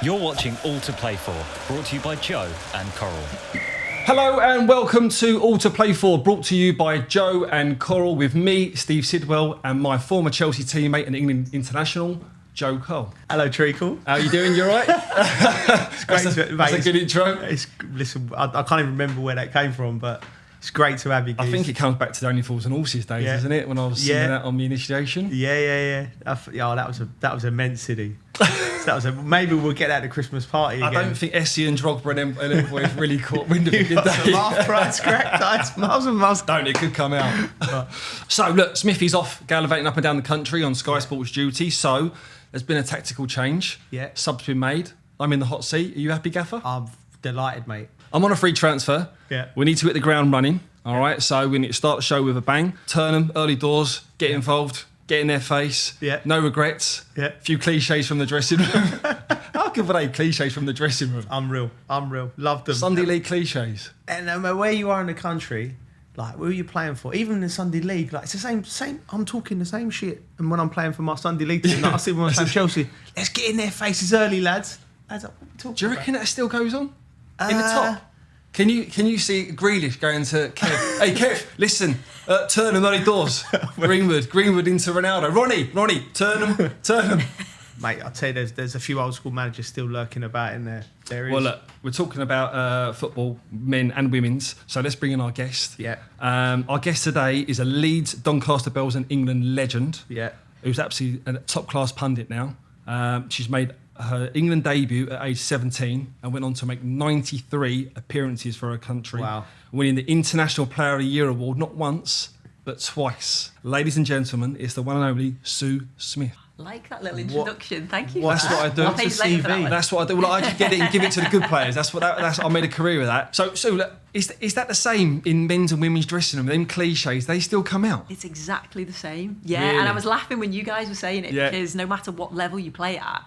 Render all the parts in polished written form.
You're watching All to Play For, brought to you by Joe and Coral. Hello and welcome to All to Play For, brought to you by Joe and Coral, with me, Steve Sidwell, and my former Chelsea teammate and England international, Joe Cole. Hello, Treacle. How are you doing? You all right? It's great that's a good intro. Listen, I can't even remember where that came from, but it's great to have you guys. I think it comes back to the Only Fools and Horses days, doesn't it? When I was singing that on the initiation. Yeah. That was immense, City. Maybe we'll get that at the Christmas party again. I don't think Essie and Drogba and them boys really caught wind of it, did they? Some half-price crack dice, miles and miles. Don't, it could come out. So, look, Smithy's off gallivanting up and down the country on Sky Sports duty, so there's been a tactical change. Yeah. Sub's been made. I'm in the hot seat. Are you happy, Gaffer? I'm delighted, mate. I'm on a free transfer. Yeah. We need to hit the ground running, all right? So we need to start the show with a bang. Turn them, early doors, get involved, get in their face. Yeah. No regrets. Yeah. A few cliches from the dressing room. How good were they, cliches from the dressing room? Unreal. Love them. Sunday League cliches. And no matter where you are in the country, like, who are you playing for? Even in the Sunday League, like, it's the same. I'm talking the same shit. And when I'm playing for my Sunday League team, like, I see when I'm playing Chelsea, let's get in their faces early, lads. Do you reckon that still goes on? In the top? Can you see Grealish going to Kev? Hey, Kev, listen, turn them early doors. Greenwood into Ronaldo. Ronnie, turn them. Mate, I'll tell you, there's a few old school managers still lurking about in there. There is. Well, look, we're talking about football, men and women's, so let's bring in our guest. Yeah. Our guest today is a Leeds, Doncaster Bells and England legend. Yeah. Who's absolutely a top-class pundit now. She's made her England debut at age 17 and went on to make 93 appearances for her country. Wow. Winning the International Player of the Year award not once, but twice. Ladies and gentlemen, it's the one and only Sue Smith. Like that little introduction. Thank you. That's what I do. That's what I do. Well, I just get it and give it to the good players. That's I made a career with that. So look, is that the same in men's and women's dressing room? Them cliches, they still come out? It's exactly the same. Yeah, Really? and I was laughing when you guys were saying it because no matter what level you play at,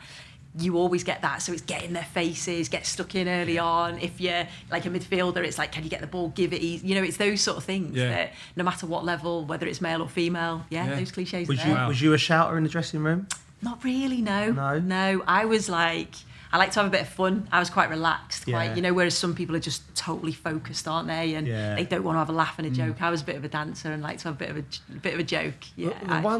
you always get that. So it's get in their faces, get stuck in early on. If you're like a midfielder, it's like, can you get the ball, give it easy. You know, it's those sort of things that no matter what level, whether it's male or female, those cliches are there. Was you a shouter in the dressing room? Not really, no. No? I was like, I like to have a bit of fun. I was quite relaxed, whereas some people are just totally focused, aren't they? And they don't want to have a laugh and a joke. I was a bit of a dancer and like to have a bit of a joke. Yeah.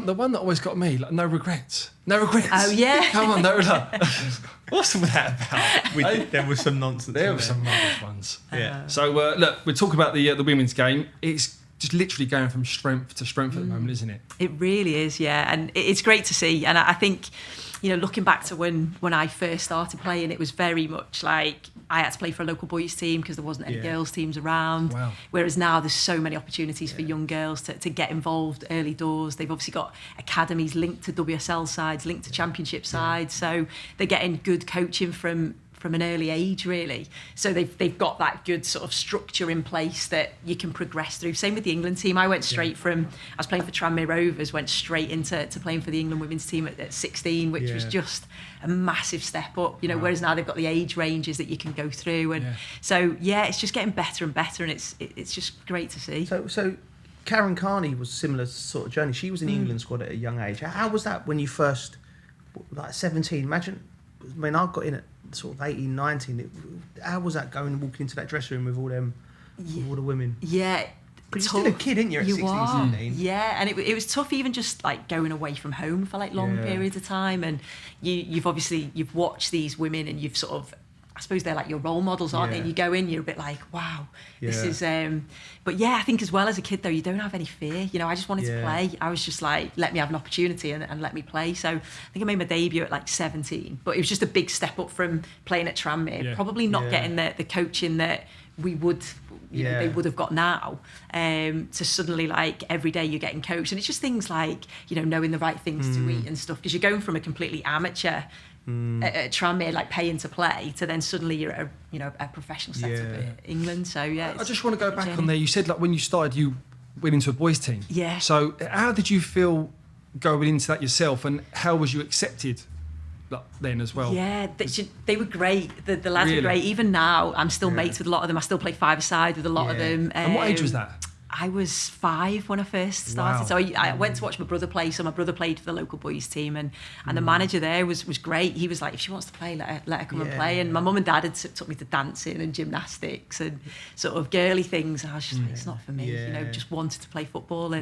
The one that always got me, like, no regrets. No regrets. Oh, yeah. Come on, no regrets. What's that about? There was some nonsense. There were some rubbish ones. Yeah. So look, we're talking about the women's game. It's just literally going from strength to strength at the moment, isn't it? It really is, yeah. And it's great to see. And I think, you know, looking back to when I first started playing, it was very much like I had to play for a local boys team because there wasn't any girls teams around. Wow. Whereas now there's so many opportunities for young girls to get involved early doors. They've obviously got academies linked to WSL sides, linked to championship sides. So they're getting good coaching from an early age, really. So they've got that good sort of structure in place that you can progress through. Same with the England team. I went straight from, I was playing for Tranmere Rovers, went straight into playing for the England women's team at 16, which was just a massive step up, you know, whereas now they've got the age ranges that you can go through. And so, it's just getting better and better, and it's just great to see. So Karen Carney was a similar sort of journey. She was in the England squad at a young age. How was that when you first, like 17? Imagine, I mean, I got in at sort of 18, 19. How was that going, walking into that dressing room with all them, with all the women? Yeah. Because you're still a kid, aren't you, at 16, 17? Yeah, and it was tough even just like going away from home for like long periods of time. And you've watched these women and you've sort of, I suppose they're like your role models, aren't they? And you go in, you're a bit like, wow, this is... But yeah, I think as well as a kid though, you don't have any fear. You know, I just wanted to play. I was just like, let me have an opportunity and let me play. So I think I made my debut at like 17, but it was just a big step up from playing at Tranmere. Probably not getting the coaching that we would... You know, they would have got now, to suddenly like every day you're getting coached. And it's just things like, you know, knowing the right things to eat and stuff, because you're going from a completely amateur at Tranmere, like paying to play, to then suddenly you're at a professional setup at England. So I just want to go back on there. You said like when you started, you went into a boys team. Yeah. So how did you feel going into that yourself, and how was you accepted then as well? Yeah, they were great. The lads were great. Even now, I'm still mates with a lot of them. I still play five-a-side with a lot of them. And what age was that? I was 5 when I first started. Wow. So I went to watch my brother play. So my brother played for the local boys team, and the manager there was great. He was like, if she wants to play, let her come and play. And my mum and dad had took me to dancing and gymnastics and sort of girly things. And I was just like, it's not for me. You know, just wanted to play football.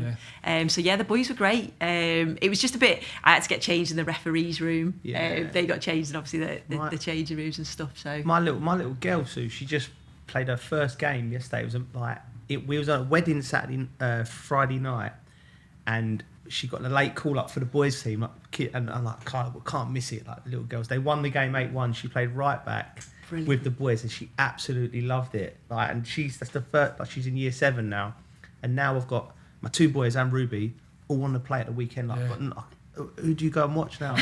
And so the boys were great. It was just a bit. I had to get changed in the referees' room. They got changed in obviously the changing rooms and stuff. So my little girl Sue, she just played her first game yesterday. It was we was at a wedding Friday night, and she got a late call up for the boys team. And I'm like, can't miss it. Like little girls, they won the game 8-1. She played right back with the boys, and she absolutely loved it. Like, and that's the first. Like, she's in year 7 now, and now I've got my 2 boys and Ruby all want to play at the weekend. Like, who do you go and watch now?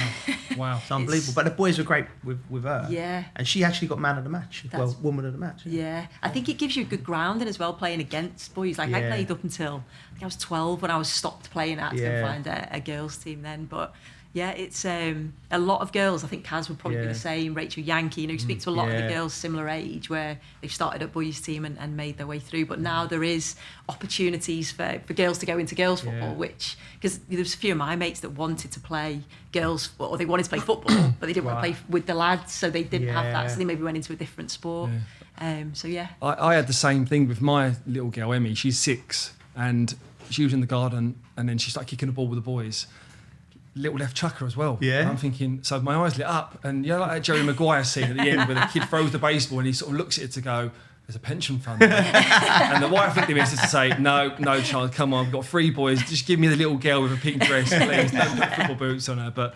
Wow, it's unbelievable. But the boys were great with her. Yeah. And she actually got man of the match. Woman of the match. Yeah. I think it gives you a good grounding as well, playing against boys. Like, I played up until I think I was 12 when I was stopped playing. I had to go find a girls' team then. But yeah, it's a lot of girls. I think Kaz would probably be the same. Rachel Yankee, you speak to a lot of the girls similar age where they've started at boys' team and made their way through. But now there is opportunities for girls to go into girls' football, which, because there's a few of my mates that wanted to play girls, or they wanted to play football, but they didn't want to play with the lads, so they didn't have that. So they maybe went into a different sport. I had the same thing with my little girl, Emmy. She's 6, and she was in the garden, and then she started kicking the ball with the boys. Little left chucker as well. Yeah. And I'm thinking, so my eyes lit up, and like that Jerry Maguire scene at the end where the kid throws the baseball and he sort of looks at it to go, there's a pension fund there. And the wife looked at me is to say, no, child, come on, we've got 3 boys, just give me the little girl with a pink dress, please, don't put football boots on her. But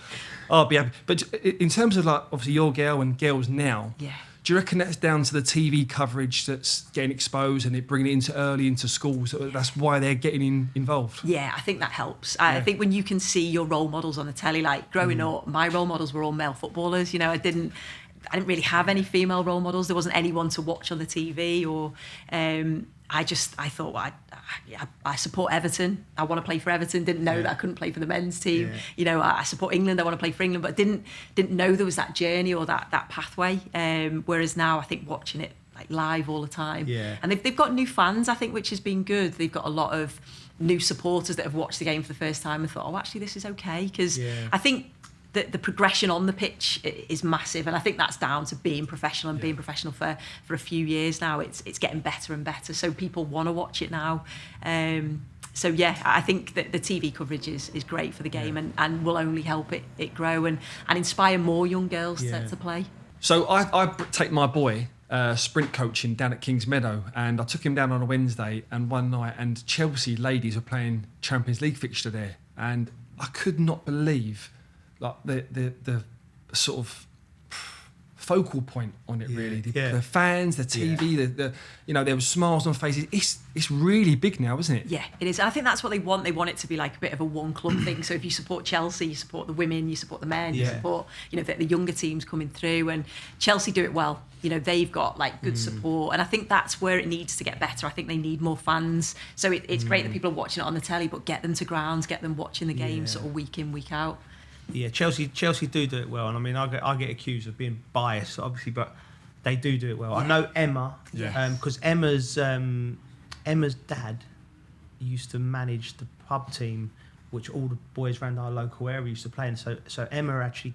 I'll be happy. But in terms of, like, obviously your girl and girls now, do you reckon that's down to the TV coverage that's getting exposed and it bringing it early into schools? That's why they're getting involved? Yeah, I think that helps. I think when you can see your role models on the telly, like growing up, my role models were all male footballers. I didn't really have any female role models. There wasn't anyone to watch on the TV, or I thought, well, I support Everton. I want to play for Everton. Didn't know that I couldn't play for the men's team. I support England. I want to play for England, but didn't know there was that journey or that pathway. Whereas now, I think watching it like live all the time, and they've got new fans, I think, which has been good. They've got a lot of new supporters that have watched the game for the first time and thought, oh, actually, this is okay, because I think the progression on the pitch is massive, and I think that's down to being professional and being professional for a few years now. It's getting better and better, so people want to watch it now. I think that the TV coverage is great for the game, and will only help it grow and inspire more young girls to play. So I take my boy sprint coaching down at Kings Meadow, and I took him down on a Wednesday and one night, and Chelsea ladies were playing Champions League fixture there, and I could not believe like the sort of focal point on it, really. The fans, the TV, there were smiles on faces. It's really big now, isn't it? Yeah, it is. And I think that's what they want. They want it to be like a bit of a one club thing. So if you support Chelsea, you support the women, you support the men, you support the younger teams coming through. And Chelsea do it well. They've got like good support, and I think that's where it needs to get better. I think they need more fans. So it's great that people are watching it on the telly, but get them to grounds, get them watching the game sort of week in, week out. Yeah, Chelsea do it well, and I mean, I get accused of being biased, obviously, but they do it well. I know Emma, because Emma's dad used to manage the pub team, which all the boys around our local area used to play in. So Emma actually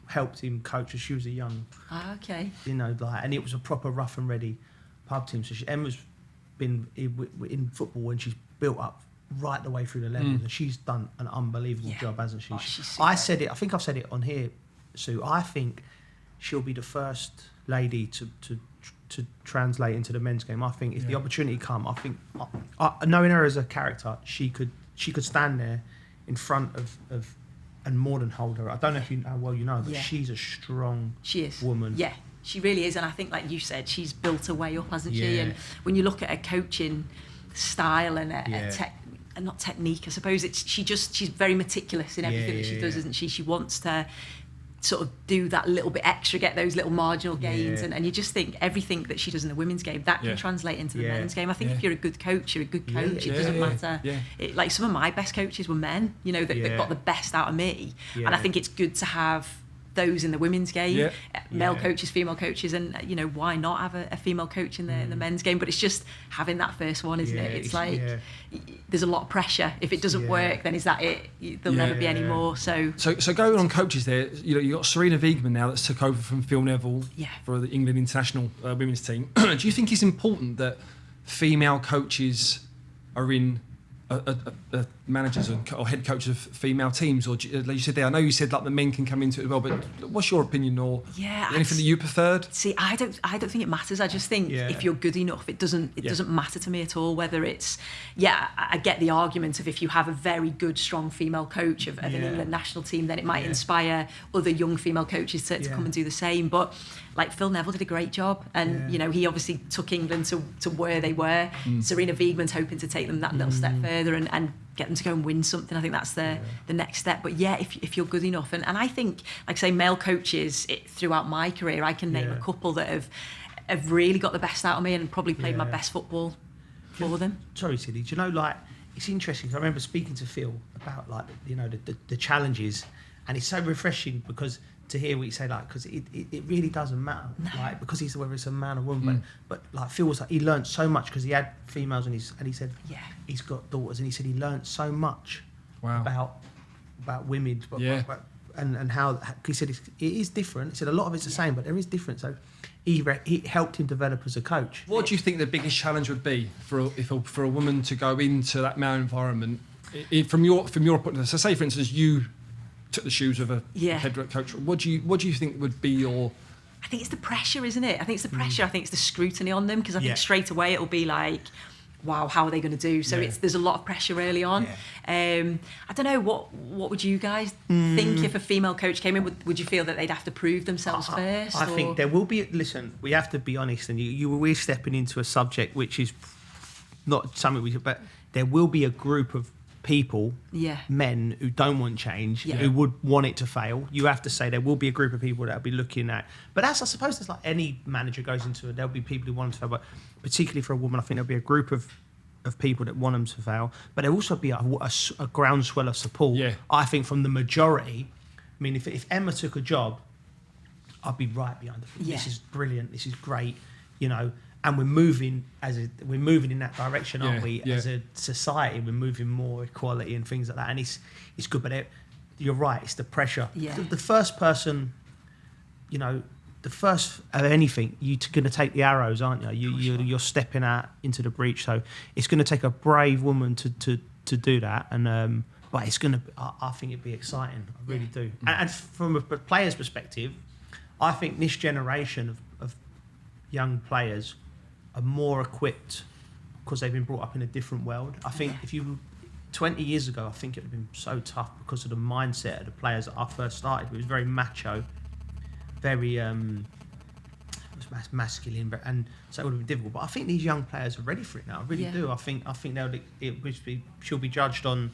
helped him coach as she was a young. Okay. And it was a proper rough and ready pub team. So Emma's been in football, and she's built up right the way through the levels, and she's done an unbelievable job, hasn't she? I said it. I think I've said it on here, Sue. I think she'll be the first lady to translate into the men's game. I think if the opportunity come, I think knowing her as a character, she could stand there in front of and more than hold her. I don't know how well you know, but she's a strong woman. Yeah, she really is, and I think, like you said, she's built her way up, hasn't she? And when you look at her coaching style and and not technique, I suppose she's very meticulous in everything that she does, isn't she? She wants to sort of do that little bit extra, get those little marginal gains, and you just think everything that she does in the women's game that can translate into the men's game. I think if you're a good coach, you're a good coach. It doesn't matter. Like some of my best coaches were men, that got the best out of me, and I think it's good to have those in the women's game, male Yeah. coaches, female coaches, and why not have a female coach in the men's game? But it's just having that first one, isn't it? It's like there's a lot of pressure. If it doesn't work, then is that it? There'll never be any more. So going on coaches there, you got Serena Wiegman now that's took over from Phil Neville for the England international women's team. Do you think it's important that female coaches are in managers or head coaches of female teams, or like you said there? I know you said like the men can come into it as well, but what's your opinion, or anything that you preferred? See, I don't think it matters. I just think if you're good enough, it doesn't matter to me at all whether it's. I get the argument of if you have a very good, strong female coach of an England national team, then it might inspire other young female coaches to come and do the same. But like Phil Neville did a great job, and he obviously took England to where they were. Serena Wiegman's hoping to take them that little step further and get them to go and win something. I think that's the next step. But if you're good enough, and I think, like say, male coaches throughout my career, I can name a couple that have really got the best out of me and probably played my best football for them. Sorry, Sidney. Do you know, like, it's interesting because I remember speaking to Phil about like the challenges, and it's so refreshing because to hear what you say, like, because it really doesn't matter, like, because whether it's a man or woman, but like Phil was like, he learned so much because he had females and he said he's got daughters, and he said he learned so much about women, and how he said it is different. He said a lot of it's the same, but there is difference. So he helped him develop as a coach. What do you think the biggest challenge would be for a woman to go into that male environment? From your point, so say for instance you took the shoes of a head coach. What do you think would be your? I think it's the pressure, isn't it? I think it's the pressure. I think it's the scrutiny on them, because I think straight away it'll be like, wow, how are they going to do? So there's a lot of pressure early on. I don't know, what would you guys think if a female coach came in? Would you feel that they'd have to prove themselves first? I think there will be. Listen, we have to be honest, and we're stepping into a subject which is not something but there will be a group of people, men who don't want change, who would want it to fail. You have to say there will be a group of people that will be looking at. But I suppose it's like any manager goes into it, there'll be people who want them to fail. But particularly for a woman, I think there'll be a group of people that want them to fail. But there'll also be a groundswell of support. I think from the majority. I mean, if Emma took a job, I'd be right behind her. This is brilliant. This is great. And we're moving in that direction, aren't we? As a society, we're moving more equality and things like that, and it's good. But you're right; it's the pressure. The first person, the first of anything, you're going to take the arrows, aren't you? You're stepping out into the breach. So it's going to take a brave woman to do that, and but it's going to. I think it'd be exciting. I really do. And from a player's perspective, I think this generation of young players are more equipped because they've been brought up in a different world. I think if you 20 years ago, I think it would have been so tough because of the mindset of the players that I first started. It was very macho, very masculine, and so it would have been difficult. But I think these young players are ready for it now. I really do. I think she'll be judged on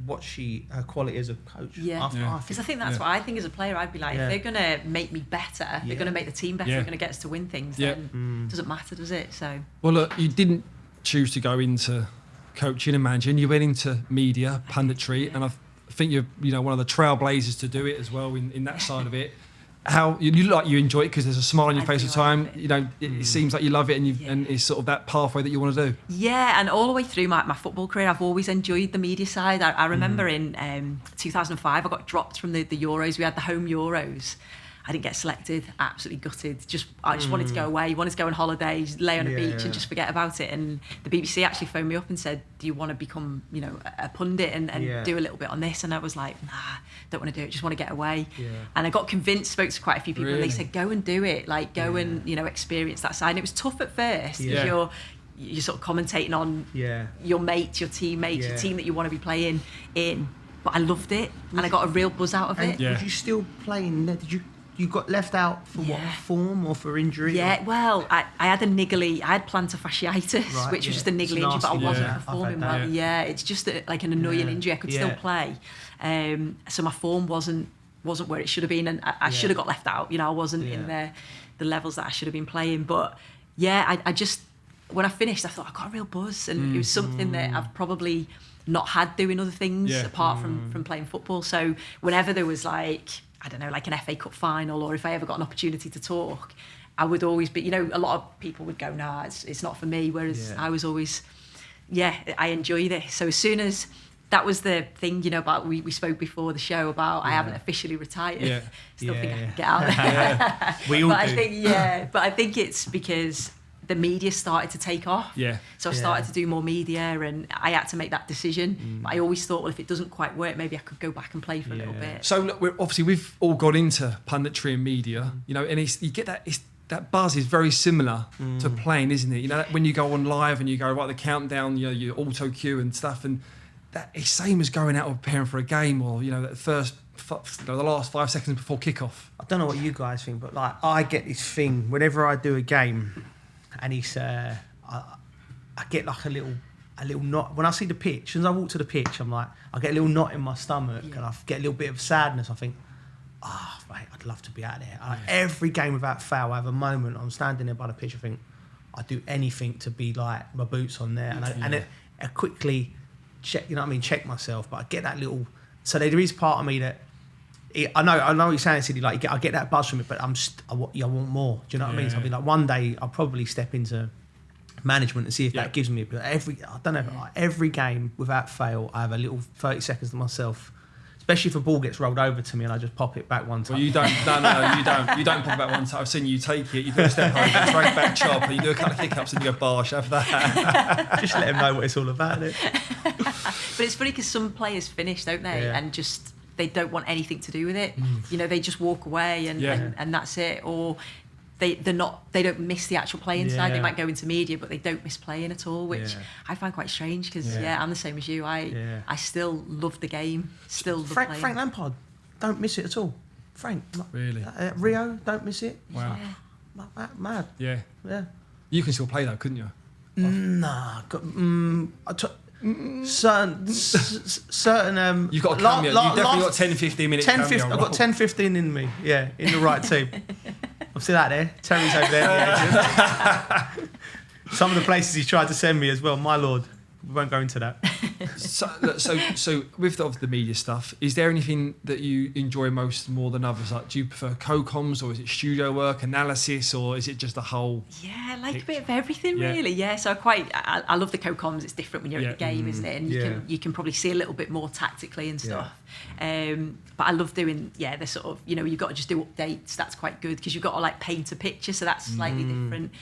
what her quality as a coach. Because I think that's what I think as a player. I'd be like, if they're going to make me better, they're going to make the team better, they're going to get us to win things, then it doesn't matter, does it? So well, look, you didn't choose to go into coaching and managing. You went into media, punditry, and I think you're one of the trailblazers to do it as well in that side of it. How you look like you enjoy it because there's a smile on your face all the time. It seems like you love it, and it's sort of that pathway that you want to do. Yeah, and all the way through my football career, I've always enjoyed the media side. I remember in 2005, I got dropped from the Euros. We had the home Euros. I didn't get selected. Absolutely gutted. I just wanted to go away. Wanted to go on holidays, lay on a beach, and just forget about it. And the BBC actually phoned me up and said, "Do you want to become, a pundit and do a little bit on this?" And I was like, "Nah, don't want to do it. Just want to get away." And I got convinced. Spoke to quite a few people, and they said, "Go and do it. Like, go and experience that side." And it was tough at first because you're sort of commentating on your mates, your teammates, your team that you want to be playing in. But I loved it, and I got a real buzz out of it. Was you still playing? Did you got left out for what, form or for injury? Yeah, well, I had I had plantar fasciitis, which was just a niggly injury, but I wasn't performing well. It's just like an annoying injury. I could still play. So my form wasn't where it should have been, and I should have got left out. I wasn't in the levels that I should have been playing. But I just, when I finished, I thought I got a real buzz, and it was something that I've probably not had doing other things apart from playing football. So whenever there was like I don't know, like an FA Cup final, or if I ever got an opportunity to talk, I would always be, you know, a lot of people would go, nah, it's not for me. Whereas I was always, I enjoy this. So as soon as that was the thing, you know, about we spoke before the show about I haven't officially retired. Yeah. Still think I can get out there. We all but do. I think it's because the media started to take off. Yeah. So I started to do more media, and I had to make that decision. But I always thought, well, if it doesn't quite work, maybe I could go back and play for a little bit. So look, we've all got into punditry and media, you know, and you get that. That buzz is very similar to playing, isn't it? You know, when you go on live and you go, right, the countdown, you know, your auto cue and stuff, and that it's same as going out and preparing for a game, or you know, the last 5 seconds before kickoff. I don't know what you guys think, but like I get this thing whenever I do a game, and it's I get like a little knot when I see the pitch. As I walk to the pitch, I'm like, I get a little knot in my stomach, and I get a little bit of sadness. I think, mate, I'd love to be out there. Every game without fail, I have a moment. I'm standing there by the pitch. I think I'd do anything to be like my boots on there, and I quickly check. You know what I mean? Check myself, but I get that little. So there is part of me that. I know you're saying silly, like I get that buzz from it, but I want more. Do you know what I mean? So I'll be like, one day I'll probably step into management and see if that gives me. But every game without fail, I have a little 30 seconds to myself. Especially if a ball gets rolled over to me and I just pop it back one time. Well, you don't. No, you don't. You don't pop it back one time. I've seen you take it. You do a step over, straight back chop, and you do a couple of hiccups and you go, bosh, have that. Just let them know what it's all about. It. But it's funny because some players finish, don't they? Yeah. And just they don't want anything to do with it. You know, they just walk away and that's it. Or they don't miss the actual playing side. They might go into media, but they don't miss playing at all, which I find quite strange because I'm the same as you. I still love the game. Still love playing. Frank Lampard, don't miss it at all. Frank, really? Rio, don't miss it. Wow, mad. Yeah. You can still play though, couldn't you? Nah, certain. You've got a cameo. You've definitely got 10-15 minutes. 10-15. I've got 10-15 in me. Yeah, in the right team. I'm still out there. Terry's over there. Some of the places he tried to send me as well. My lord, we won't go into that. So with the media stuff, is there anything that you enjoy more than others? Like, do you prefer co-coms, or is it studio work, analysis, or is it just the whole? Yeah, I like a bit of everything, really. Yeah, so I love the co-coms. It's different when you're at the game, isn't it? And you can probably see a little bit more tactically and stuff. But I love doing the sort of, you know, you've got to just do updates. That's quite good because you've got to like paint a picture, so that's slightly different.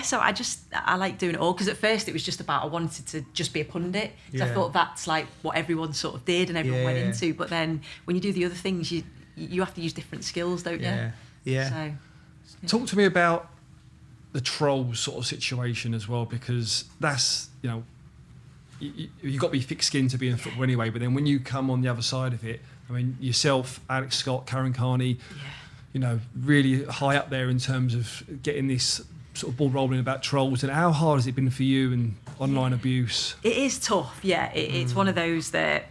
So I like doing it all because at first it was just about I wanted to just be a pundit because I thought that's like what everyone sort of did and everyone went into. But then when you do the other things, you have to use different skills, don't you? Yeah. So, talk to me about the troll sort of situation as well, because that's, you know, you've got to be thick-skinned to be in football anyway. But then when you come on the other side of it, I mean, yourself, Alex Scott, Karen Carney, you know, really high up there in terms of getting this sort of ball rolling about trolls. And how hard has it been for you and online abuse? It is tough, it's one of those that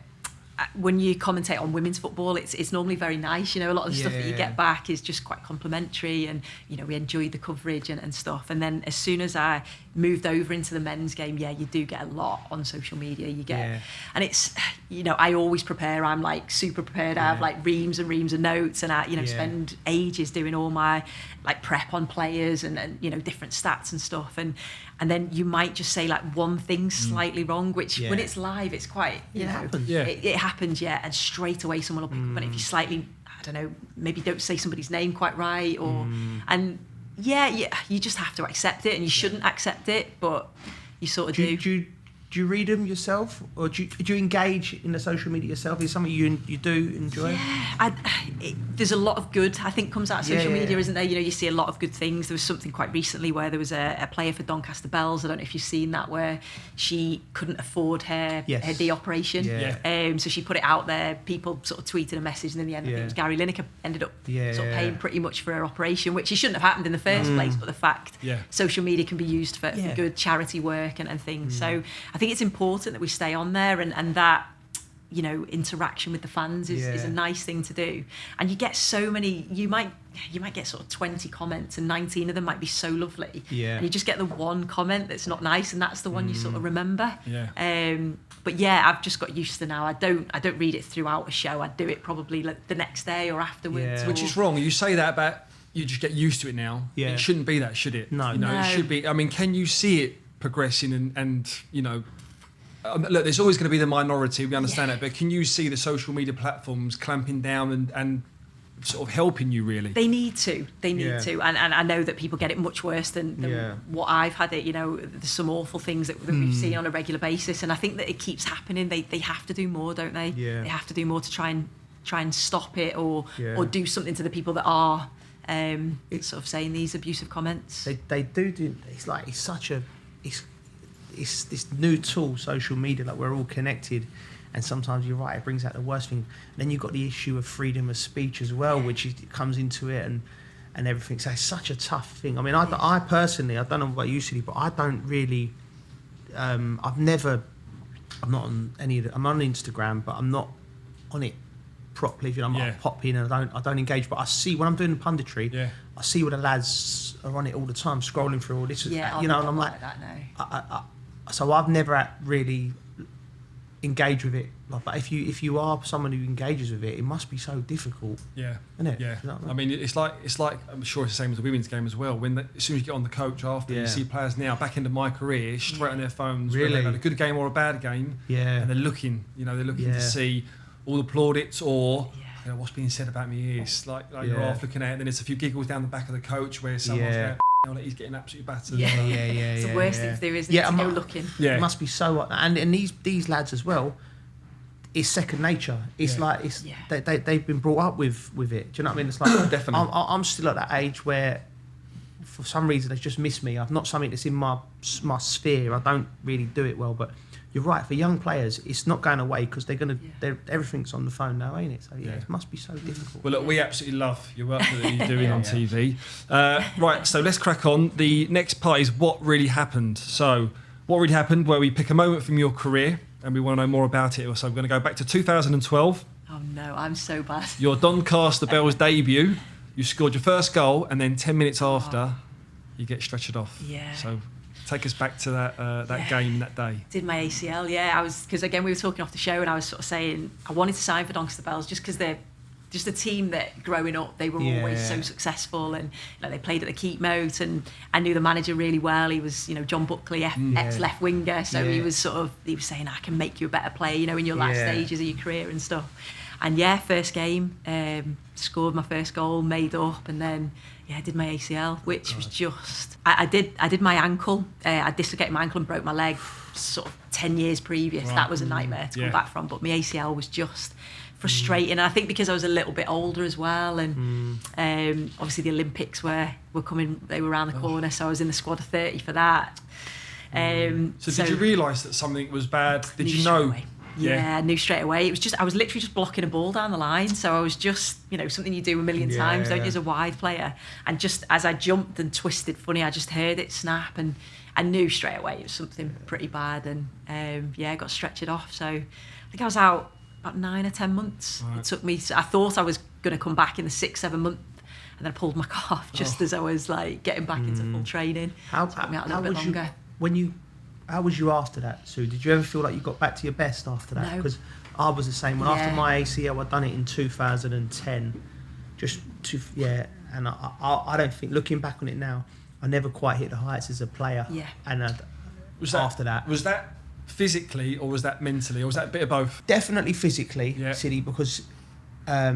when you commentate on women's football, it's normally very nice. You know, a lot of the stuff that you get back is just quite complimentary, and you know, we enjoy the coverage and stuff. And then as soon as I moved over into the men's game, you do get a lot on social media. You get, and it's, you know, I always prepare. I'm like super prepared. I have like reams and reams of notes, and I, you know, spend ages doing all my like prep on players and you know, different stats and stuff. And then you might just say like one thing slightly wrong, which when it's live, it's quite, you know, it happens, and straight away someone will pick up on it if you slightly, I don't know, maybe don't say somebody's name quite right, or and you just have to accept it, and you shouldn't accept it, but you sort of do. Do you read them yourself, or do you engage in the social media yourself? Is it something you do enjoy? There's a lot of good, I think, comes out of social media, isn't there? You know, you see a lot of good things. There was something quite recently where there was a player for Doncaster Bells. I don't know if you've seen that, where she couldn't afford her knee operation. So she put it out there. People sort of tweeted a message, and in the end, I think it was Gary Lineker ended up sort of paying pretty much for her operation, which shouldn't have happened in the first place. But the fact social media can be used for good charity work and things. So I think it's important that we stay on there, and that, you know, interaction with the fans is a nice thing to do. And you get so many, you might you might get sort of 20 comments and 19 of them might be so lovely. Yeah. And you just get the one comment that's not nice, and that's the one you sort of remember. Yeah. But yeah, I've just got used to now. I don't read it throughout a show. I do it probably like the next day or afterwards. Yeah. Which is wrong. You say that about you just get used to it now. Yeah. It shouldn't be that, should it? No. You know, No. it should be. I mean, can you see it progressing and you know, look, there's always going to be the minority. We understand that, but can you see the social media platforms clamping down and sort of helping you really? They need to. Yeah. And I know that people get it much worse than Yeah. what I've had it. You know, there's some awful things that we've seen on a regular basis, and I think that it keeps happening. They have to do more, don't they? Yeah. They have to do more to try and stop it or do something to the people that are sort of saying these abusive comments. They do. It's like it's such a it's this new tool, social media. Like we're all connected, and sometimes you're right. It brings out the worst thing. And then you've got the issue of freedom of speech as well, which comes into it and everything. So it's such a tough thing. I mean, I personally, I don't know about you, City, but I don't really. I'm not on any of I'm on Instagram, but I'm not on it properly. You know, I pop in and I don't engage. But I see when I'm doing the punditry, I see what the lads are on it all the time, scrolling through all this. Yeah, you know, and I'm like that now. So I've never really engaged with it. But if you are someone who engages with it, it must be so difficult. Yeah, isn't it? Yeah. You know what I mean, it's like I'm sure it's the same as the women's game as well. As soon as you get on the coach after, you see players now back into my career straight on their phones. Really? Whether they've had a good game or a bad game. Yeah. And they're looking to see all the plaudits or you know, what's being said about me is like you're half looking at it, and then there's a few giggles down the back of the coach where someone's going, he's getting absolutely battered. It's the worst thing to do, isn't it? To go looking. Yeah. It must be so. And these lads as well, it's second nature. It's like they've been brought up with it. Do you know what I mean? It's like definitely. I'm still at that age where, for some reason, they just miss me. I've not something that's in my sphere. I don't really do it well, but. You're right. For young players, it's not going away because everything's on the phone now, ain't it? So it must be so difficult. Well, look, we absolutely love your work that you're doing on TV. Right, so let's crack on. The next part is what really happened. So, what really happened? Where we pick a moment from your career and we want to know more about it. So, I'm going to go back to 2012. Oh no, I'm so bad. Your Doncaster Bell's debut. You scored your first goal, and then 10 minutes after, you get stretchered off. Yeah. So. Take us back to that game that day. Did my ACL, because again we were talking off the show and I was sort of saying I wanted to sign for Doncaster Bells just because they're just a team that growing up they were always so successful, and you know, they played at the Keep Moat, and I knew the manager really well. He was John Buckley, ex left winger, so he was saying I can make you a better player, you know, in your last stages of your career and stuff. And first game, scored my first goal, made up, and then I did my ACL, which was just I did my ankle. I dislocated my ankle and broke my leg sort of 10 years previous. Right. That was a nightmare to come back from. But my ACL was just frustrating, and I think because I was a little bit older as well, and obviously the Olympics were coming, they were around the corner, so I was in the squad of 30 for that. So did you realise that something was bad? Did you know? Yeah, I knew straight away. It was just I was literally just blocking a ball down the line, so I was just something you do a million times, don't you, as a wide player? And just as I jumped and twisted funny, I just heard it snap, and I knew straight away it was something pretty bad, and I got stretchered off. So I think I was out about 9 or 10 months. Right. It took me. I thought I was going to come back in the 6-7 month, and then I pulled my calf just as I was like getting back into full training. How took me out a little bit longer. How was you after that, Sue? Did you ever feel like you got back to your best after that? Because I was the same. After my ACL, I'd done it in 2010. And I don't think, looking back on it now, I never quite hit the heights as a player. Yeah. And after that. Was that physically or was that mentally or was that a bit of both? Definitely physically, City, because I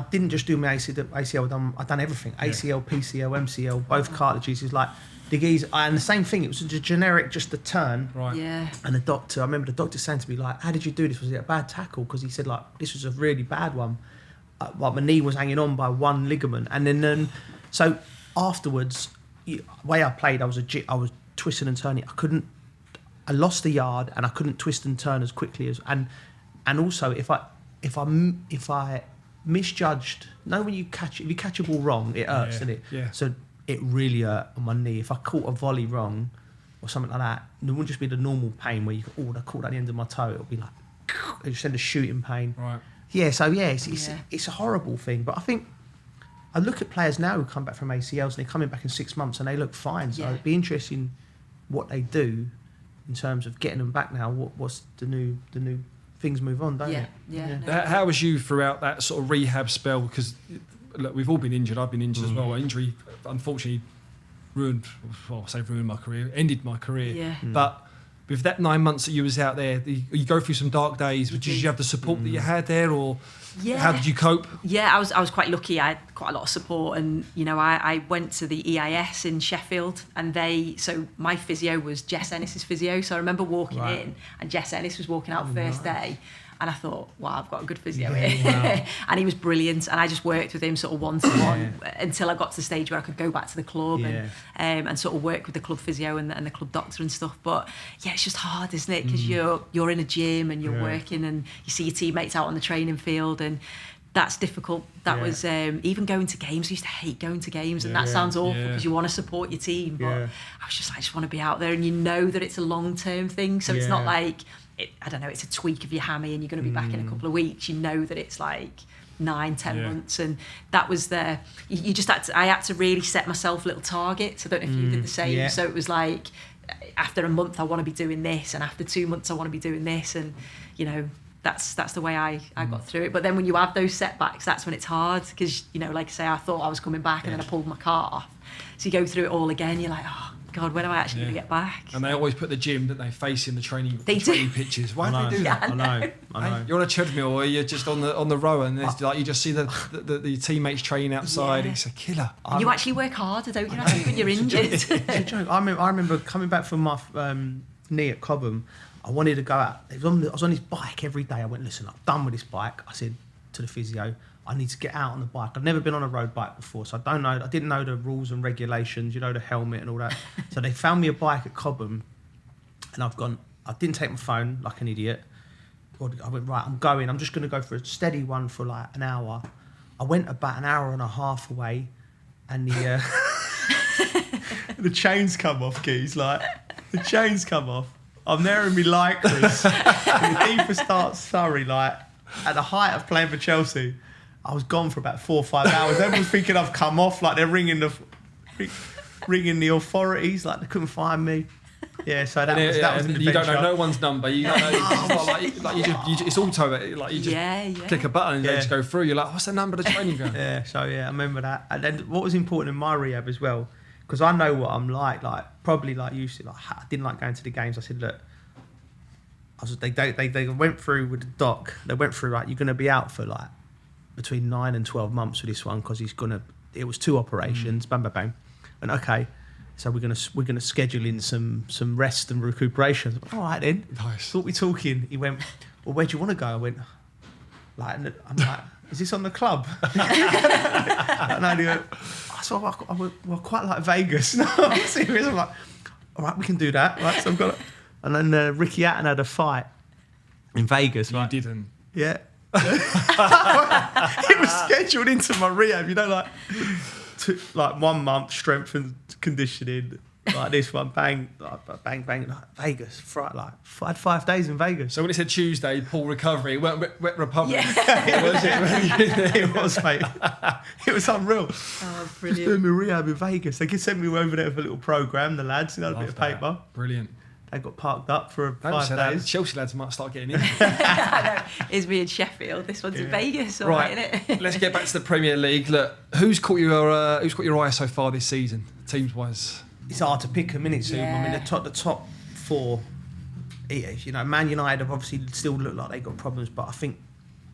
didn't just do my ACL. I'd done everything. ACL, PCL, MCL, both cartilages. It's like, and the same thing, it was a generic, just a turn. Right. Yeah. And I remember the doctor saying to me, like, how did you do this? Was it a bad tackle? Because he said, like, this was a really bad one. Like, my knee was hanging on by one ligament. And then so afterwards, the way I played, I was twisting and turning. I lost the yard and I couldn't twist and turn as quickly as, and also if I misjudged, when you catch a ball wrong, it hurts, doesn't it? Yeah. So it really hurt on my knee. If I caught a volley wrong or something like that, it wouldn't just be the normal pain where I caught at the end of my toe. It'll be like, it just send a shooting pain. Right. Yeah. So it's a horrible thing. But I think I look at players now who come back from ACLs and they're coming back in 6 months and they look fine. So it'd be interesting what they do in terms of getting them back now. What's the new things move on, don't it? Yeah. No. How was you throughout that sort of rehab spell? Because look, we've all been injured. I've been injured as well. Injury, unfortunately, ruined my career, ended my career. Yeah. But with that 9 months that you was out there, you go through some dark days. Did you have the support that you had there, or how did you cope? Yeah, I was quite lucky. I had quite a lot of support, and I went to the EIS in Sheffield, and so my physio was Jess Ennis's physio. So I remember walking in, and Jess Ennis was walking out first day. And I thought, wow, I've got a good physio here. Wow. And he was brilliant. And I just worked with him sort of one-to-one until I got to the stage where I could go back to the club and sort of work with the club physio and the club doctor and stuff. But yeah, it's just hard, isn't it? Because you're in a gym and you're working and you see your teammates out on the training field, and that's difficult. That was even going to games. I used to hate going to games, and that sounds awful because you want to support your team. But I was just like, I just want to be out there, and you know that it's a long-term thing. So it's not like, I don't know, it's a tweak of your hammy and you're going to be back in a couple of weeks. You know that it's like 9-10 months, and that was I had to really set myself little targets. I don't know if you did the same. So it was like, after a month I want to be doing this, and after 2 months I want to be doing this, and that's the way I got through it. But then when you have those setbacks, that's when it's hard, because like I say, I thought I was coming back and then I pulled my calf. So you go through it all again, you're like, oh God, when am I actually going to get back? And they always put the gym, that they facing the training pitches. Why do they do that? I know. You're on a treadmill, or you're just on the rower, and there's like, you just see the teammates training outside. It's a killer. You actually work harder, don't you? When you're injured. It's a joke. I remember coming back from my knee at Cobham. I wanted to go out. I was on his bike every day. I went, listen, I'm done with this bike. I said to the physio, I need to get out on the bike. I've never been on a road bike before, so I didn't know the rules and regulations, the helmet and all that. So they found me a bike at Cobham, and I didn't take my phone like an idiot. I went, right, I'm just going to go for a steady one for like an hour. I went about an hour and a half away, and the the chains come off, Keys, like, the chains come off. I'm there in my lycras, in the deepest dark Surrey, like, at the height of playing for Chelsea. I was gone for about 4 or 5 hours. Everyone's thinking I've come off, like they're ringing the authorities, like they couldn't find me. Yeah, so that was an adventure. You don't know no one's number. You don't know. It's auto. Like you just click a button and they just go through. You're like, what's the number of the training ground? I remember that. And then what was important in my rehab as well, because I know what I'm like probably like you said, I didn't like going to the games. I said, look, they went through with the doc. They went through, like, you're going to be out for like between 9 and 12 months with this one, because it was 2 operations, bang, bang, bang. And okay, so we're gonna schedule in some rest and recuperation. All right then. Nice. What we talking? He went, well, where do you want to go? I went, like, I'm like, is this on the club? And he went, so I went, well, quite like Vegas. No, I'm serious. I'm like, all right, we can do that. Right, so I've got it. And then Ricky Hatton had a fight in Vegas. You right? didn't. Yeah. It was scheduled into my rehab, like 1 month strength and conditioning, like this one, bang, like Vegas, like I had 5 days in Vegas. So when it said Tuesday, Paul recovery, it weren't Wet Republic. It was, mate. It was unreal. Oh, brilliant. Just doing my rehab in Vegas. They could send me over there for a little programme, the lads, a bit of paper. Brilliant. They got parked up for 5 days. That. Chelsea lads might start getting in. I know. It's me in Sheffield. This one's in Vegas, all right, isn't it? Let's get back to the Premier League. Look, who's caught your eye so far this season, teams wise? It's hard to pick a minute soon. I mean, the top 4. Man United have obviously still look like they got problems, but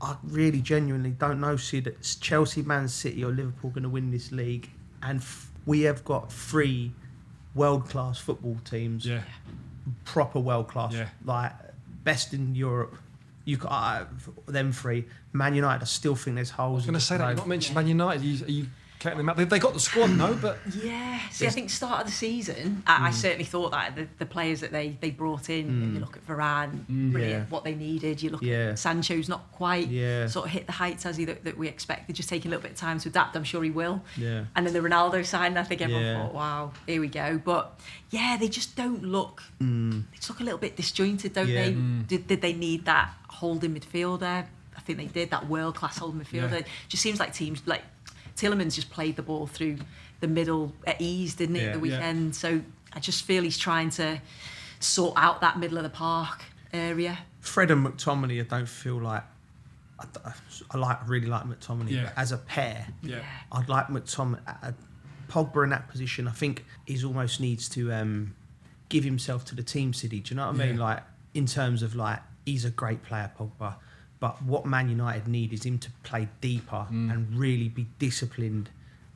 I really genuinely don't know. See that Chelsea, Man City, or Liverpool going to win this league, and we have got 3 world-class football teams. Yeah. Proper world class, like best in Europe. You got them 3. Man United, I still think there's holes. I was going to say that. You've not mentioned Man United. Are you counting them out? They got the squad, no, but see, I think start of the season, I certainly thought that the players that they brought in. You look at Varane, brilliant. What they needed. You look at Sancho's not quite sort of hit the heights as he that we expected. Just taking a little bit of time to adapt. I'm sure he will. Yeah. And then the Ronaldo sign, I think everyone thought, wow, here we go. But they just don't look. They just look a little bit disjointed, don't they? Did they need that holding midfielder? I think they did, that world class holding midfielder. Just seems like teams Tielemans just played the ball through the middle at ease, didn't he, at the weekend? So I just feel he's trying to sort out that middle of the park area. Fred and McTominay, I don't feel like... really like McTominay, but as a pair, I'd like McTominay. Pogba in that position, I think he almost needs to give himself to the team, City. Do you know what I mean? Like, in terms of, like, he's a great player, Pogba, but what Man United need is him to play deeper and really be disciplined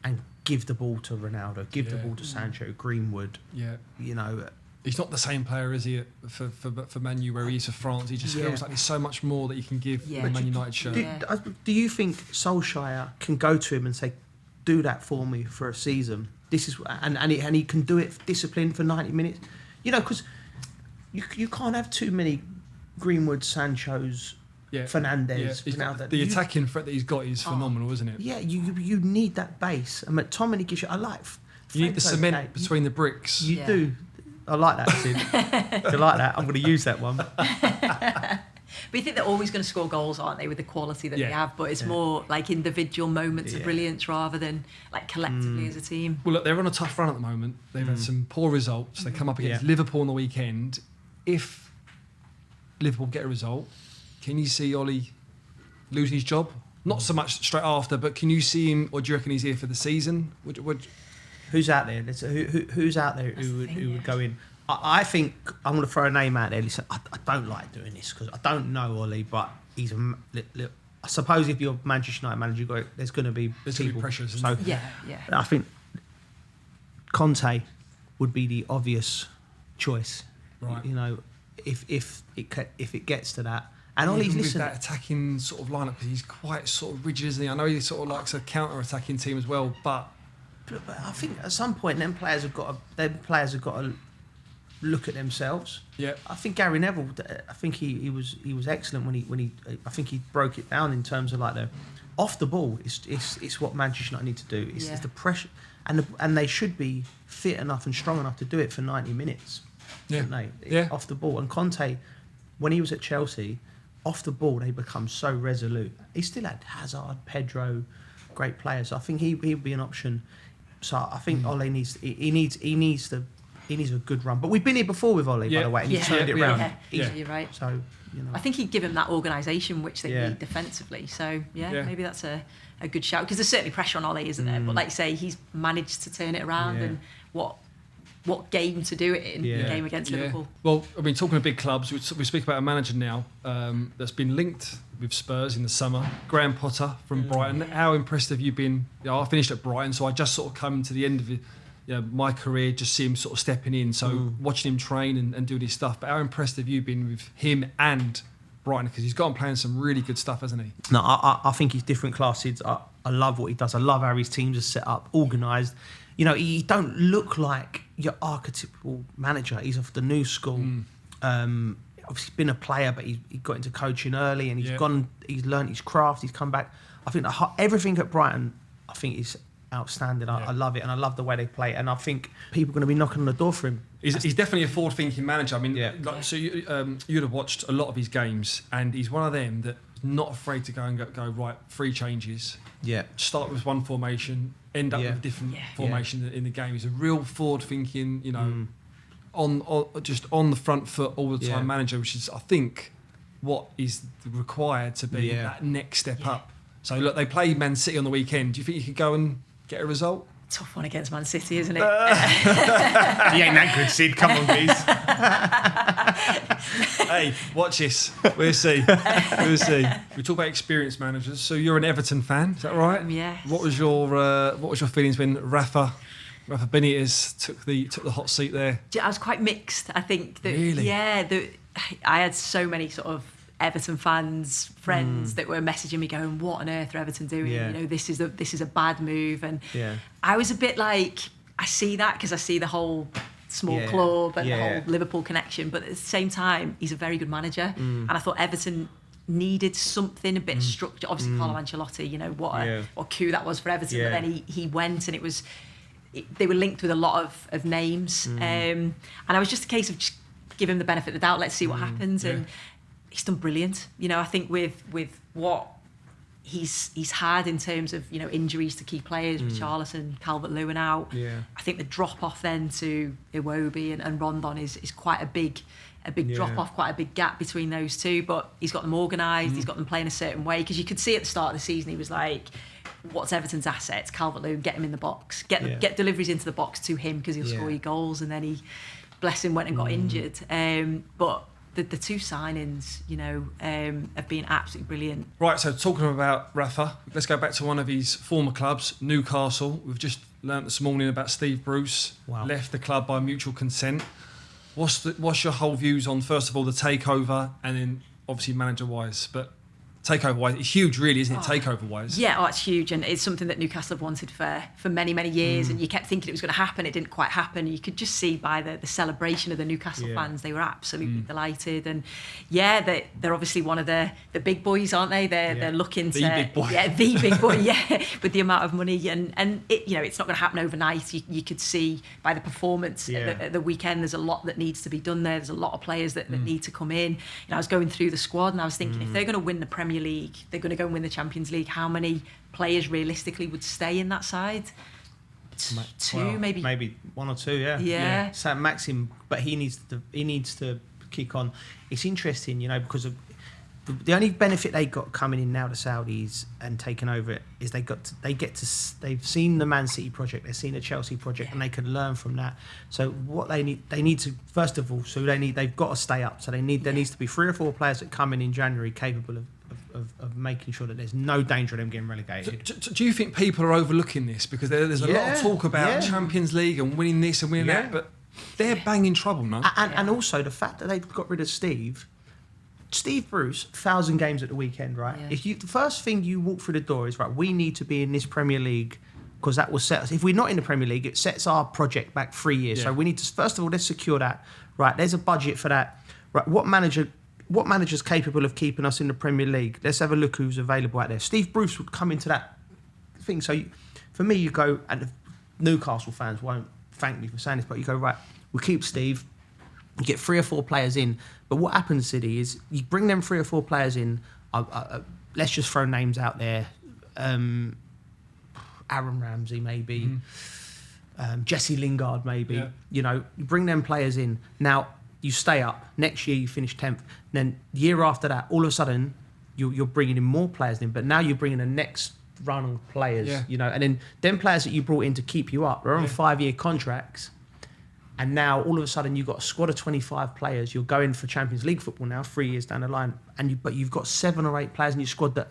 and give the ball to Ronaldo, give the ball to Sancho, Greenwood. Yeah. You know... He's not the same player, is he, for Man U where he is for France? He just feels like there's so much more that you can give the Man United shirt. Do you think Solskjaer can go to him and say, do that for me for a season? This is and he can do it disciplined for 90 minutes? You know, because you can't have too many Greenwood, Sanchos, Fernandes. Ronaldo. The attacking threat that he's got is phenomenal, isn't it? Yeah, you need that base. And McTominay gives you... You need the cement between the bricks. You do. I like that, Sid. I like that. I'm going to use that one. But you think they're always going to score goals, aren't they, with the quality that they have? But it's more like individual moments of brilliance rather than like collectively as a team. Well, look, they're on a tough run at the moment. They've had some poor results. They come up against Liverpool on the weekend. If Liverpool get a result, can you see Ollie losing his job? Not so much straight after, but can you see him, or do you reckon he's here for the season? Who's out there? Who's out there who would go in? I think I'm going to throw a name out there. Listen, I don't like doing this because I don't know Ollie, but he's I suppose if you're Manchester United manager, there's going to be pressures. So I think Conte would be the obvious choice. Right. You know, if it gets to that. And Ollie's with that attacking sort of lineup, because he's quite sort of rigid, isn't he? I know he sort of likes a counter-attacking team as well, but I think at some point, them players have got to look at themselves. Yeah, I think Gary Neville. I think he was excellent when he. I think he broke it down in terms of like the off the ball. It's what Manchester United need to do. It's the pressure, and they should be fit enough and strong enough to do it for 90 minutes. Shouldn't they? Yeah. Off the ball. And Conte, when he was at Chelsea, off the ball they become so resolute. He still had Hazard, Pedro, great players. I think he'd be an option. So I think Ole needs a good run. But we've been here before with Ole, by the way, and he turned it around. You're right. So, you know, I think he'd give him that organisation which they need defensively. So maybe that's a good shout, because there's certainly pressure on Ole, isn't there? But like you say, he's managed to turn it around, and what game to do it in the game against Liverpool. Well, I mean, talking of big clubs, we speak about a manager now that's been linked with Spurs in the summer, Graham Potter from Brighton. How impressed have you been? You know, I finished at Brighton, so I just sort of come to the end of my career, just see him sort of stepping in, so watching him train and do his stuff. But how impressed have you been with him and Brighton? Because he's gone playing some really good stuff, hasn't he? No, I think he's different classes. I love what he does. I love how his teams are set up, organised. You know, he don't look like your archetypal manager. He's of the new school. Obviously been a player, but he got into coaching early, and he's learned his craft. He's come back. I think everything at Brighton, I think, is outstanding. I love it, and I love the way they play. And I think people are going to be knocking on the door for him. He's definitely a forward-thinking manager. I mean, so you'd have watched a lot of his games, and he's one of them that's not afraid to go right, 3 changes. Yeah. Start with one formation, end up with a different formation in the game. He's a real forward-thinking, you know, just on the front foot all the time manager, which is, I think, what is required to be that next step up. So look, they play Man City on the weekend. Do you think you could go and get a result? Tough one against Man City, isn't it? He ain't that good, Sid. Come on, please. Hey, watch this. We'll see. We'll see. We talk about experienced managers. So you're an Everton fan, is that right? Yeah. What was your feelings when Rafa Benitez took the hot seat there? I was quite mixed. I think that really? I had so many sort of Everton fans, friends that were messaging me going, "What on earth are Everton doing? You know, this is a bad move." And I was a bit like, I see that because I see the whole small club and the whole Liverpool connection, but at the same time, he's a very good manager, and I thought Everton needed something, a bit of structure. Obviously, Carlo Ancelotti, you know what a coup that was for Everton, but then he went, and they were linked with a lot of names, and I was just a case of just give him the benefit of the doubt. Let's see what happens, and he's done brilliant. You know, I think with what he's had in terms of injuries to key players, Richarlison, Calvert-Lewin out. Yeah. I think the drop off then to Iwobi and Rondon is quite a big drop off, quite a big gap between those two. But he's got them organised, he's got them playing a certain way, because you could see at the start of the season he was like, what's Everton's assets? Calvert-Lewin, get him in the box, get deliveries into the box to him because he'll score your goals. And then he, bless him, went and got injured. But the two signings, have been absolutely brilliant. Right, so talking about Rafa, let's go back to one of his former clubs, Newcastle. We've just learnt this morning about Steve Bruce, left the club by mutual consent. What's your whole views on, first of all, the takeover, and then obviously manager-wise, but takeover-wise, it's huge, really, isn't it? Takeover-wise. Yeah, it's huge, and it's something that Newcastle have wanted for many, many years, and you kept thinking it was going to happen. It didn't quite happen. You could just see by the celebration of the Newcastle fans, they were absolutely delighted. And they're obviously one of the big boys, aren't they? They're looking to big boy. the big boy, with the amount of money, and it, it's not going to happen overnight. You could see by the performance at the weekend, there's a lot that needs to be done there. There's a lot of players that need to come in. I was going through the squad and I was thinking, if they're going to win the Premier League, they're going to go and win the Champions League, how many players realistically would stay in that side? Two, maybe one or two. Yeah. Sam Maxim, but he needs to kick on. It's interesting, because of the only benefit they got coming in now, the Saudis, and taking over it, is they've seen the Man City project, they've seen the Chelsea project, and they can learn from that. So what they need to, first of all, they've got to stay up. So there needs to be 3 or 4 players that come in January capable of making sure that there's no danger of them getting relegated. Do you think people are overlooking this? Because there's a lot of talk about Champions League and winning this and winning that, but they're banging trouble, no? And also the fact that they've got rid of Steve Bruce, 1,000 games at the weekend, right? Yeah. The first thing you walk through the door is, right, we need to be in this Premier League, because that will set us. If we're not in the Premier League, it sets our project back 3 years. So we need to, first of all, let's secure that. Right, there's a budget for that. Right, what manager's capable of keeping us in the Premier League? Let's have a look who's available out there. Steve Bruce would come into that thing. So for me, you go, and the Newcastle fans won't thank me for saying this, but you go, right, we'll keep Steve. You get 3 or 4 players in, but what happens, City, is you bring them 3 or 4 players in. Let's just throw names out there: Aaron Ramsey, maybe Jesse Lingard, maybe. Yeah. You bring them players in. Now you stay up. Next year you finish 10th. Then the year after that, all of a sudden you're bringing in more players in. But now you're bringing the next run of players. Yeah. And then them players that you brought in to keep you up, they're on 5-year contracts. And now, all of a sudden, you've got a squad of 25 players. You're going for Champions League football now, 3 years down the line. But you've got 7 or 8 players in your squad that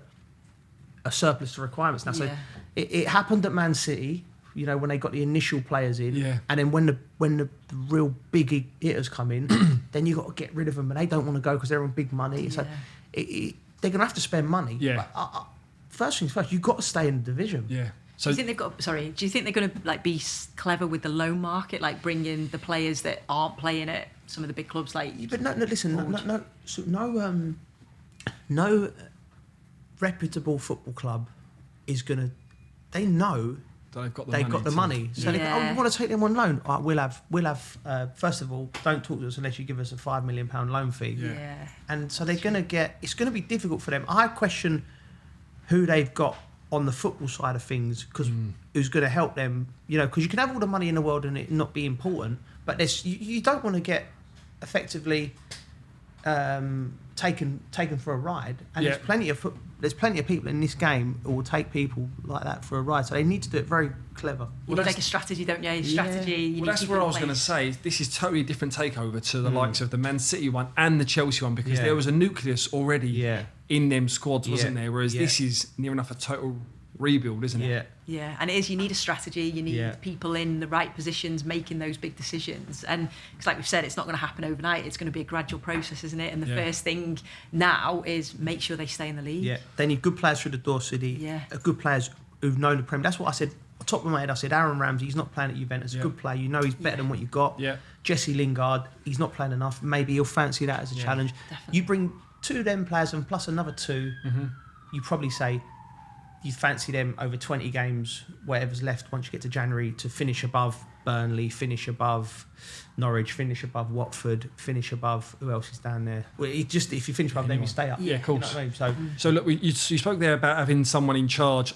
are surplus to requirements now. So it happened at Man City, when they got the initial players in. Yeah. And then when the real big hitters come in, then you've got to get rid of them. And they don't want to go because they're on big money. So they're going to have to spend money. Yeah. But, first things first, you've got to stay in the division. Yeah. So do you think they're going to be clever with the loan market, like bring in the players that aren't playing at some of the big clubs? But no reputable football club is going to. They know they've got the money. So they go, we want to take them on loan. All right, we'll have. First of all, don't talk to us unless you give us a £5 million loan fee. Yeah. And so they're going to get. It's going to be difficult for them. I question who they've got on the football side of things, because who's going to help them, because you can have all the money in the world and it not be important, but you don't want to get effectively taken for a ride, and there's plenty of people in this game who will take people like that for a ride, so they need to do it very clever. You need like a strategy, don't you? Strategy. Well, that's where I was going to say, this is totally a different takeover to the likes of the Man City one and the Chelsea one, because there was a nucleus already in them squads, wasn't there? Whereas this is near enough a total rebuild, isn't it? Yeah, and it is. You need a strategy. You need people in the right positions making those big decisions. And because, like we've said, it's not going to happen overnight. It's going to be a gradual process, isn't it? And the first thing now is make sure they stay in the league. Yeah, they need good players through the door, City. Yeah, good players who've known the Premier. That's what I said. On top of my head, I said Aaron Ramsey. He's not playing at Juventus. Good player. He's better than what you got. Yeah. Jesse Lingard. He's not playing enough. Maybe he'll fancy that as a challenge. Definitely. You bring 2 of them players and plus another 2. You probably say you fancy them over 20 games, whatever's left once you get to January, to finish above Burnley, finish above Norwich, finish above Watford, finish above, who else is down there? Well, if you finish above them, you stay up. Yeah, of course. You know what I mean? So look, you spoke there about having someone in charge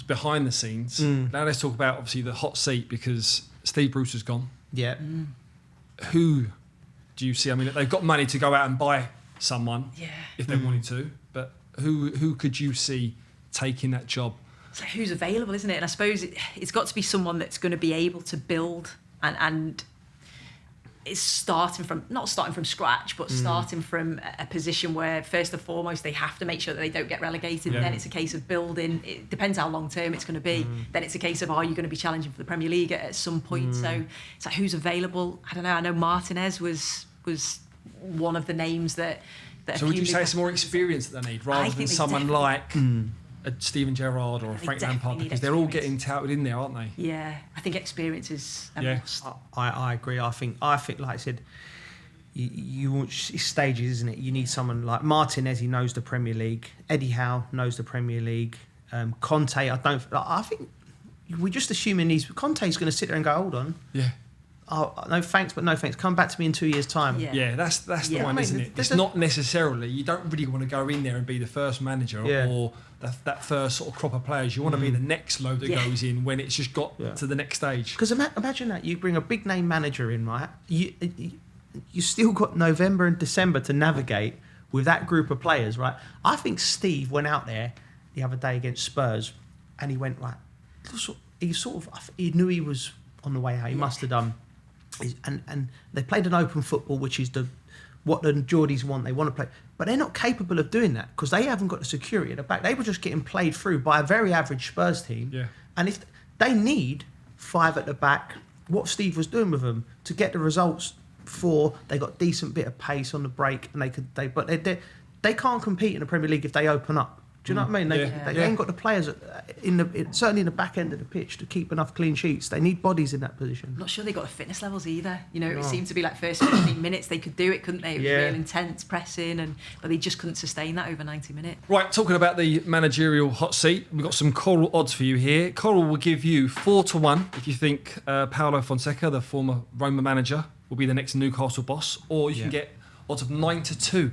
behind the scenes. Now let's talk about obviously the hot seat, because Steve Bruce has gone. Yeah. Who do you see? I mean, they've got money to go out and buy someone if they wanted to, but who could you see taking that job? So who's available, isn't it? And I suppose it's got to be someone that's going to be able to build and it's not starting from scratch, but starting from a position where first and foremost they have to make sure that they don't get relegated. Yeah. Then it's a case of building. It depends how long term it's going to be. Then it's a case of, are you going to be challenging for the Premier League at some point? So it's like, who's available? I don't know. I know Martinez was one of the names that. So would you say it's more experience that they need rather than someone like a Steven Gerrard or a Frank Lampard, because they're all getting touted in there, aren't they? Yeah, I think experience is a must. I agree. I think like I said, you want stages, isn't it? You need someone like Martinez. He knows the Premier League. Eddie Howe knows the Premier League. Conte, I think we're just assuming Conte's going to sit there and go, hold on. Yeah. Oh, no thanks, but no thanks. Come back to me in 2 years' time. Yeah, that's the one, isn't it? It's not necessarily, you don't really want to go in there and be the first manager or that first sort of crop of players. You want to be the next load that goes in when it's just got to the next stage. Because imagine that, you bring a big name manager in, right? You still got November and December to navigate with that group of players, right? I think Steve went out there the other day against Spurs and he went, right, he knew he was on the way out. He must have done. And they played an open football, which is what the Geordies want. They want to play, but they're not capable of doing that because they haven't got the security at the back. They were just getting played through by a very average Spurs team. Yeah. And if they need 5 at the back, what Steve was doing with them to get the results, they got decent bit of pace on the break, and they can't compete in the Premier League if they open up. Do you know what I mean? They ain't got the players certainly in the back end of the pitch to keep enough clean sheets. They need bodies in that position. I'm not sure they got the fitness levels either. You know, it seemed to be like first 15 minutes they could do it, couldn't they? It was real intense pressing, but they just couldn't sustain that over 90 minutes. Right, talking about the managerial hot seat, we've got some Coral odds for you here. Coral will give you 4-1 if you think Paulo Fonseca, the former Roma manager, will be the next Newcastle boss, or you can get odds of 9-2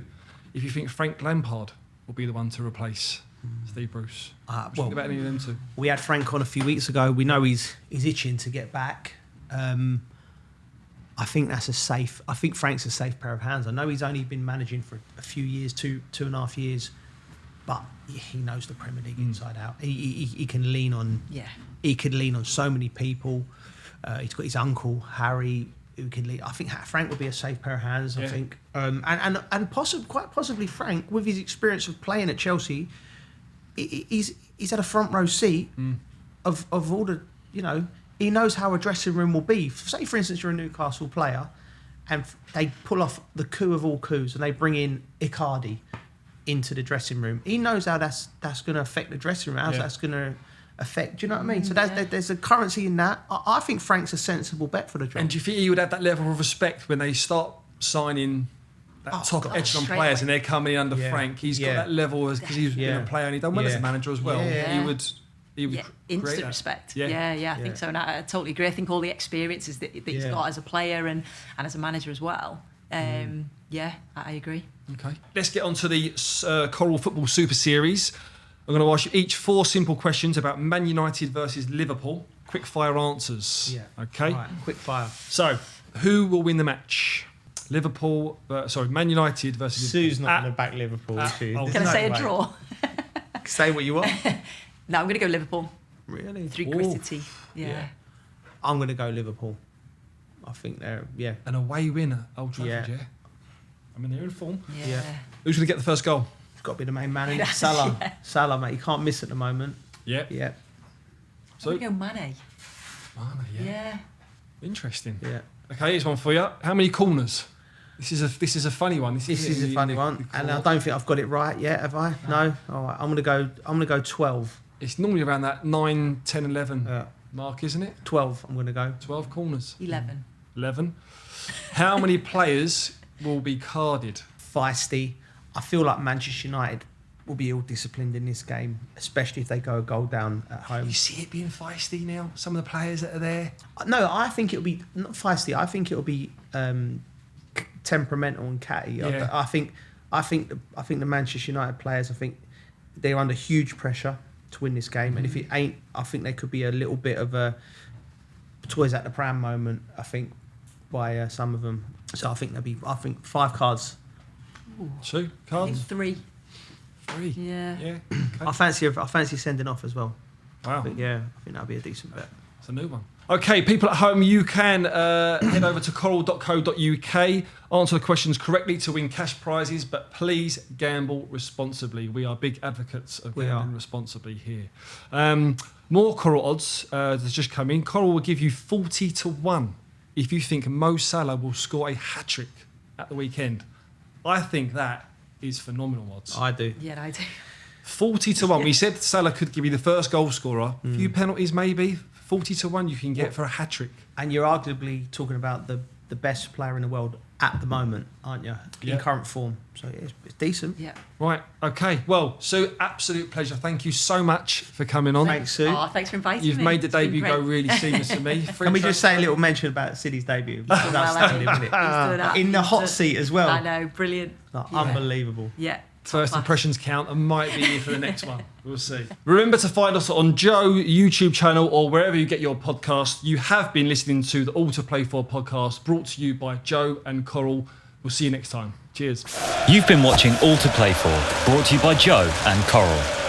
if you think Frank Lampard will be the one to replace Steve Bruce. What do you think about any of them two? We had Frank on a few weeks ago. We know he's itching to get back. I think Frank's a safe pair of hands. I know he's only been managing for a few years, two and a half years, but he knows the Premier League inside out. He can lean on. Yeah. He could lean on so many people. He's got his uncle Harry, who can lead. I think Frank would be a safe pair of hands. I think, and quite possibly Frank, with his experience of playing at Chelsea, he's had a front row seat of all the, he knows how a dressing room will be. Say for instance you're a Newcastle player, and they pull off the coup of all coups and they bring in Icardi into the dressing room. He knows how that's going to affect the dressing room. How that's going to affect. Do you know what I mean? So there's a currency in that. I think Frank's a sensible bet for the job. And do you think he would have that level of respect when they start signing that top echelon players and they're coming in under Frank? He's got that level because he's been a player and he's done well as a manager as well. He would instant respect. I think so. And I totally agree. I think all the experiences that he's got as a player and as a manager as well. I agree. Okay. Let's get on to the Coral Football Super Series. I'm going to ask you each 4 simple questions about Man United versus Liverpool. Quick fire answers. Yeah. Okay. Right, quick fire. So, who will win the match? Man United versus Sue's not going to back Liverpool. Can I say a draw? Say what you want. No, I'm going to go Liverpool. Really? Through gritted teeth. Yeah. I'm going to go Liverpool. I think they're, an away winner, Old Trafford, I mean, they're in form. Yeah. Who's going to get the first goal? It's got to be the main man. Salah. Salah, mate. You can't miss at the moment. Yeah. So I'm going to go Mane. Yeah. Interesting. Yeah. Okay, here's one for you. How many corners? This is a funny one. This is a funny one, and I don't think I've got it right yet. Have I? No. All right. I'm gonna go 12. It's normally around that 9, 10, 11 mark, isn't it? 12. I'm gonna go 12 corners. 11. 11. How many players will be carded? Feisty. I feel like Manchester United will be ill-disciplined in this game, especially if they go a goal down at home. You see it being feisty now. Some of the players that are there. No, I think it'll be not feisty. I think it'll be temperamental and catty. Yeah. I think the Manchester United players, I think they're under huge pressure to win this game, and if it ain't, I think there could be a little bit of a toys at the pram moment. I think by some of them. So I think 5 cards. 2 I think cards. 3. 3. Yeah. Yeah. I fancy sending off as well. Wow. But yeah, I think that'll be a decent bet. It's a new one. Okay, people at home, you can head over to coral.co.uk, answer the questions correctly to win cash prizes, but please gamble responsibly. We are big advocates of gambling responsibly here. More Coral odds that's just come in. Coral will give you 40-1 if you think Mo Salah will score a hat-trick at the weekend. I think that is phenomenal odds. I do. Yeah, I do. 40-1. We said Salah could give you the first goal scorer. A few penalties maybe. 40-1 you can get for a hat-trick. And you're arguably talking about the best player in the world at the moment, aren't you? Yeah. In current form. So it's decent. Yeah. Right, okay. Well, Sue, absolute pleasure. Thank you so much for coming on. Thanks, Sue. Oh, thanks for inviting You've me. made the It's been debut great. go really seamless to me. Can we just say a little mention about City's debut? Which was outstanding, wasn't it? In the hot seat as well. I know, brilliant. Like, unbelievable. Yeah. First Class. impressions count and might be here for the next one. We'll see. Remember to find us on Joe YouTube channel or wherever you get your podcast. You have been listening to the All to Play For podcast brought to you by Joe and Coral. We'll see you next time. Cheers. You've been watching All to Play For, brought to you by Joe and Coral.